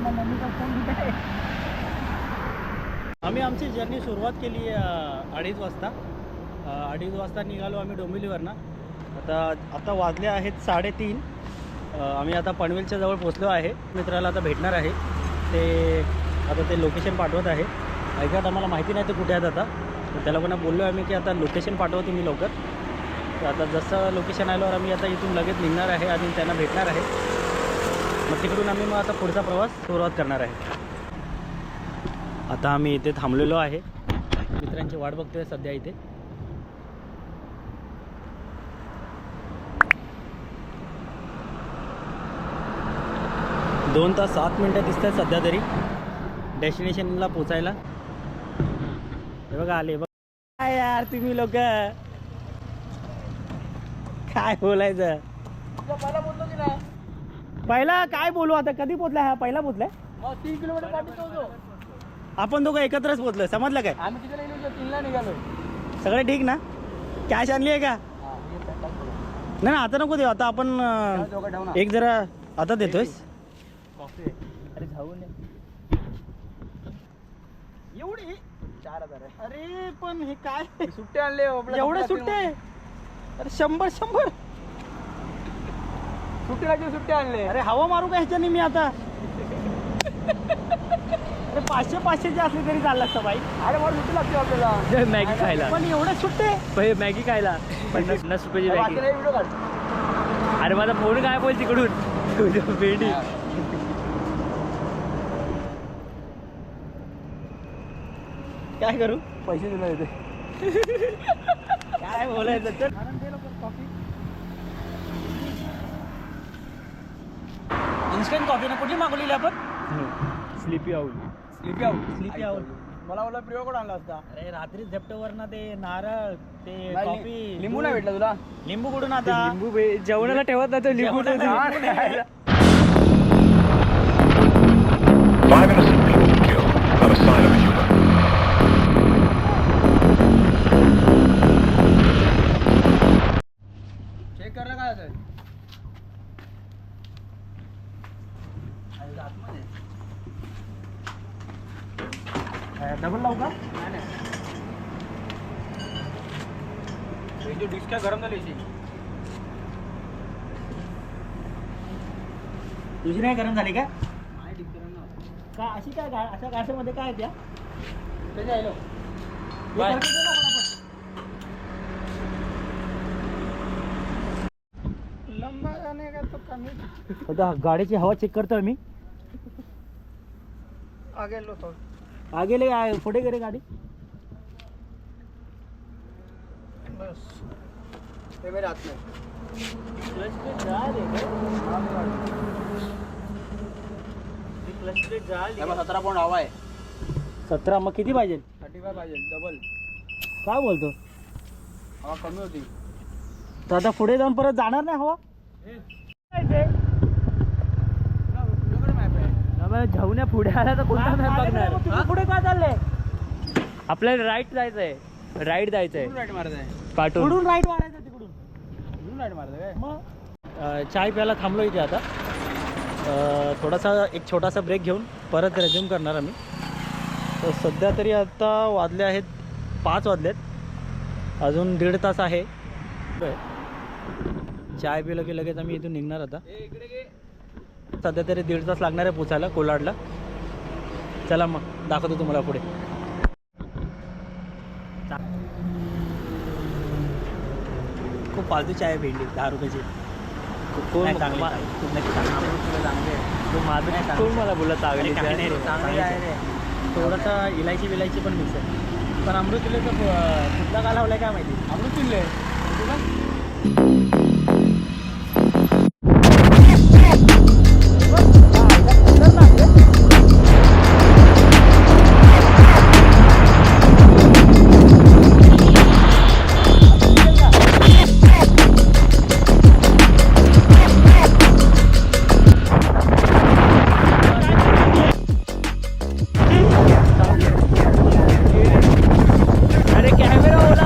मम्मीचा फोन कुठे आहे? आम्ही आमची जर्नी सुरुवात केली 2:30 वाजता. 2:30 वाजता निघालो आम्ही डोंबिवलीवरनं. आता वाजले आहेत 3:30. आम्ही आता पनवेलच्या जवळ पोचलो आहे. मित्राला आता भेटणार आहे. ते लोकेशन पाठवत आहे. ऐका, आम्हाला माहिती नाही ते कुठे आहेत आता. तर त्याला पण बोललो आम्ही की आता लोकेशन पाठवा तुम्ही लवकर. तर आता जसं लोकेशन आल्यावर आम्ही आता इथून लगेच निघणार आहे आणि त्यांना भेटणार आहे. मग तिकडून आम्ही आता पुढचा प्रवास सुरुवात करणार आहे. आता आम्ही इथे थांबलेलो आहे. मित्रांची वाट बघतोय सध्या इथे. दोन तास 7 मिनटं दिसतात सध्या तरी डेस्टिनेशनला पोचायला. हे बघा आले. काय यार तुम्ही लोक काय बोलायचं? पहिला बोललो की नाही? पहिला काय बोलू आता? कधी पोचलाय हा? पहिला पोचलाय? 3 किलोमीटर पाठीत होतो. आपण दोघं एकत्रच पोचलोय. समजलं काय? आम्ही किती निघलो? 3ला निघालो. सगळं ठीक ना? कॅश आणली आहे का? नाही ना, आता नको देऊ. आता आपण एक जरा आता देतोयस. अरे जाऊन एवढे 4,000 आहे. अरे पण हे काय सुट्टे आणले एवढे सुट्टे? अरे 100 सुट्टी लागली, सुट्टे आणले. अरे हवा मारू का ह्याच्याने मी आता? अरे 500चे असले तरी चाललं असतं बाई. अरे मला सुट्टी लागते आपल्याला मॅगी खायला. पण एवढे सुट्टे मॅगी खायला 50 रुपयाची मॅगी. व्हिडिओ काढ. अरे माझा फोन काय बोल तिकडून भेंडी. काय करू? पैसे दिले येते. काय बोलायचं? चल इन्स्टंट कॉफी ना कुठली मागवलेली आपण? Sleepy owl. Sleepy out. Sleepy owl. मला बोला प्रियो कोड आणला असता. अरे रात्री झेप्टोवर ना ते नारळ ते कॉफी लिंबू नाही भेटला तुला? लिंबू कुठून आता? लिंबू जेवणाला ठेवत नाही तो लिंबू. 5 innocent people killed, not a sign of a human. Check कर काय असेल. डबल लावू का? डिश काय गरम झाली अशी. तुझी नाही गरम झाली का? का अशी काय अशा गाठीमध्ये काय त्या? त्याच्या आलो. लंबा जाने का तो कमी. आता गाडीची हवा चेक करतोय मी. आगे लो तो. आगे ले पुढे गेले गाडी. बस ते मेरे हाथ में. क्लच प्लेट जाळ आहे का? क्लच प्लेट जाळ. 17 पॉइंट हवा आहे. 17. मग किती पाहिजे? 35 पाहिजे डबल. काय बोलतो? हवा कमी होती. तर आता पुढे जाऊन परत जाणार नाही हवा? जाऊन पुढे आला तर कोणता मॅप बघणार? तुम्ही पुढे काय चाललंय? आपल्याला राईट जायचंय. राईट जायचंय. राईट मारत आहे. पाठवून पुढून राईट मारायचं तिकडून. राईट मारत आहे. मग चाय प्यायला थांबलो इथे आता. थोडासा एक छोटासा ब्रेक घेऊन परत रेझ्यूम करणार आम्ही. तर सध्या तरी आता वाजले आहेत 5 वाजलेत. अजून 1.5 तास आहे. चाय पिलं की लगेच आम्ही इथून निघणार आता. सध्या तरी 1.5 तास लागणार आहे पोचायला कोलाडला. चला मग दाखवतो तुम्हाला पुढे. खूप फालतू चाय आहे भेंडी 10 रुपयाची. कोण नाही चांगली मा- खूप नक्की चांगली. तो माझं नाही, कोण मला बोलला चांगली काही नाही रे, चांगली आहे. थोडासा इलायची विलायची पण मिक्स आहे. पण अमृतुल्यचं कुठला का लावलाय काय माहिती. अमृत पिल्ले. अरे कॅमेरा ओला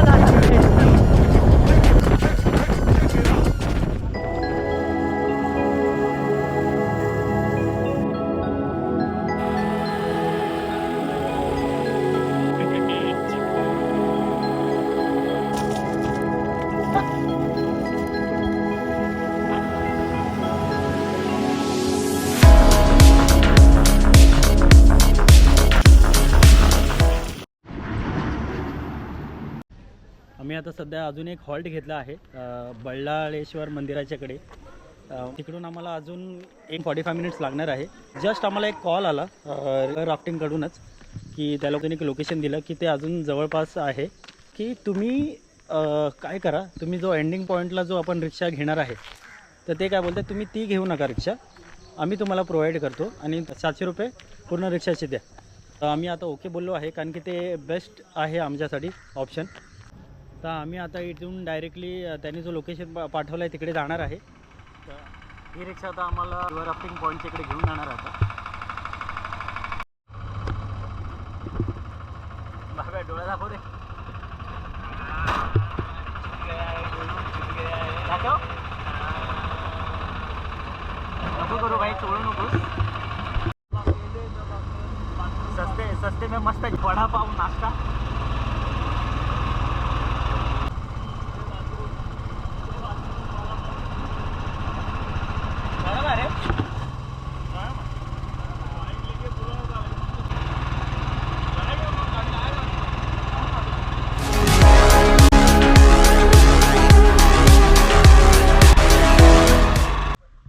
आता सध्या अजून एक हॉल्ट घेतला आहे बल्लाळेश्वर मंदिराच्याकडे. तिकडून आम्हाला अजून 45 मिनिट्स लागणार आहे. जस्ट आम्हाला एक कॉल आला राफ्टिंगकडूनच की त्या लोकांनी एक लोकेशन दिलं की ते अजून जवळपास आहे, की तुम्ही काय करा, तुम्ही जो एंडिंग पॉईंटला जो आपण रिक्षा घेणार आहे तर ते काय बोलतात, तुम्ही ती घेऊ नका रिक्षा, आम्ही तुम्हाला प्रोव्हाइड करतो आणि 700 रुपये पूर्ण रिक्षाचे द्या. तर आम्ही आता ओके बोललो आहे, कारण की ते बेस्ट आहे आमच्यासाठी ऑप्शन. तर आम्ही आता इथून डायरेक्टली त्यांनी जो लोकेशन पाठवलं आहे तिकडे जाणार आहे. तर ही रिक्षा आता आम्हाला रिव्हर राफ्टिंग पॉईंटच्या इकडे घेऊन जाणार आता. बाबा डोळा दाखव रे, दाखव. नको करू भाई, सोडू नकोस. सस्ते में मस्त वडापाव नाश्ता. बरोबर आहे.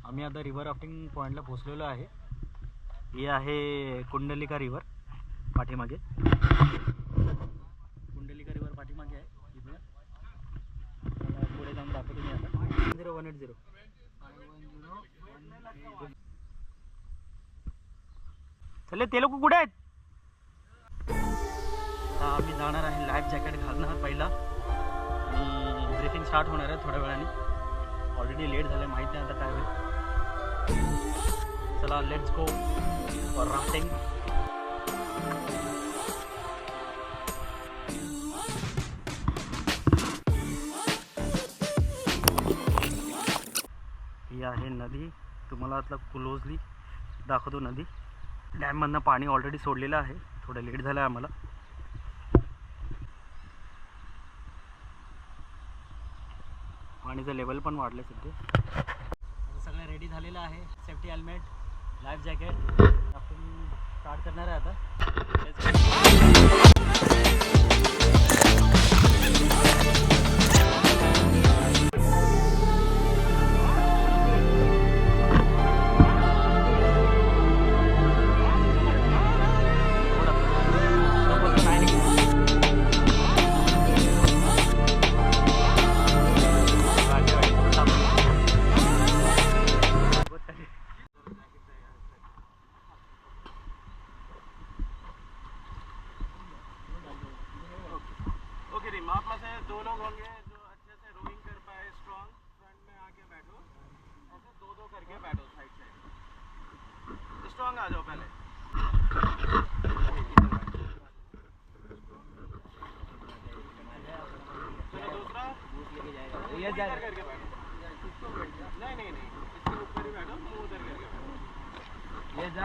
आम्ही आता रिव्हर राफ्टिंग पॉईंटला पोहोचलेलो आहे. हे आहे कुंडलिका रिव्हर पाठीमागे. कुंडलिका रिव्हर पाठीमागे आहे. इथं पुढे जाऊन दाखवतो मी आता. 0180 चले. ते लोक कुठे आहेत? आता आम्ही जाणार आहे, लाईफ जॅकेट घालणार पहिला आणि ब्रीथिंग स्टार्ट होणार आहे थोड्या वेळाने. ऑलरेडी लेट झालं आहे, माहीत नाही आता काय होईल. चला लेट्स गो फॉर राफ्टिंग. ही आहे नदी, तुम्हाला आता क्लोजली दाखवतो नदी. डॅममधनं पाणी ऑलरेडी सोडलेलं आहे, थोडं लेट झालं आहे आम्हाला. पाणीचं लेवल पण वाढलं सध्या. सगळं रेडी झालेलं आहे. Safety helmet, life jacket. आपण स्टार्ट करणार आहे आता. आप में से 2 लोग होंगे जो अच्छे से रोइंग कर पाए, स्ट्रॉन्ग फ्रंट में आके बैठो, ऐसे 2-2 करके बैठो साइड से. स्ट्रॉन्ग आ जाओ पहले. चलो दूसरा ये करके बैठो. नहीं